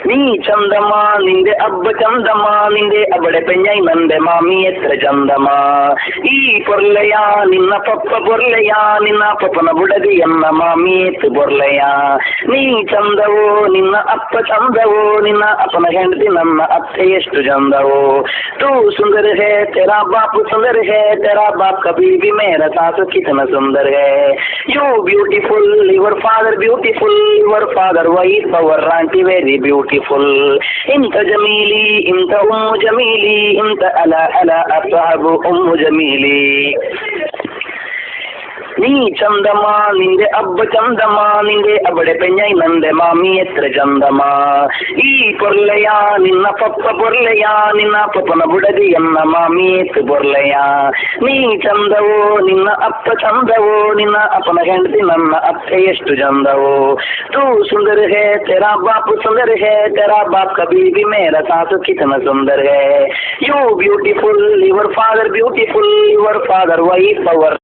ನೀ ಚಂದಮ ನಿಂದೆ ಅಬ್ಬ ಚಂದಮ ನಿಂದೆ ಅಬಡೆ ಪೆಂಜೈ ನಂದೆ ಮಾಮಿ ಎತ್ರ ಚಂದಮ ಈ ಪೊರ್ಲೆಯ ನಿನ್ನ ಪಪ್ಪ ಬೊರ್ಲೆಯ ನಿನ್ನ ಪಪ್ಪನ ಬುಡದಿ ಎನ್ನ ಮಾಮಿ ಎತ್ತು ಬೊರ್ಲೆಯ ನೀ ಚಂದವೋ ನಿನ್ನ ಅಪ್ಪ ಚಂದವೋ ನಿನ್ನ ಅಪ್ಪನ ಹೆಂಡತಿ ನನ್ನ ಅತ್ತೆ ಎಷ್ಟು ಚಂದವೋ ತೂ ಸುಂದರ ಹೇ ತೆರಾ ಬಾಪು ಸುಂದರ ಹೇ ತೆರಾ ಬಾಪ್ ಕಬಿ भी मेरा सासु कितना सुंदर है you beautiful your father beautiful your father wife और आंटी वेरी ब्यूटीफुल इंत जमीली इंत उम्मु जमीली इंत अला अला असहाबु उम्मु जमीली ನೀ ಚಂದಮ ನಿಂದೆ ಅಬ್ಬ ಚಂದಮ ನಿಂದೆ ಅಬಡೆ ಪೆಂಜೈ ನಂದೆ ಮಾಮಿ ಎತ್ರ ಚಂದಮ ಈ ಪೊರ್ಲೆಯ ನಿನ್ನ ಪಪ್ಪ ಬೊರ್ಲೆಯ ನಿನ್ನ ಪಪ್ಪನ ಬುಡದಿ ಎನ್ನ ಮಾಮಿ ಎತ್ತು ಬೊರ್ಲೆಯ ನೀ ಚಂದವೋ ನಿನ್ನ ಅಪ್ಪ ಚಂದವೋ ನಿನ್ನ ಅಪ್ಪನ ಹೆಂಡತಿ ನನ್ನ ಅತ್ತೆ ಎಷ್ಟು ಚಂದವೋ ತೂ ಸುಂದರ ಹೇ ತೆರಾ ಬಾಪು ಸುಂದರ ಹೇ ತೆರಾ ಬಾಪ್ ಕಬಿ भी मेरा सासु कितना सुंदर है you beautiful your father beautiful your father wife और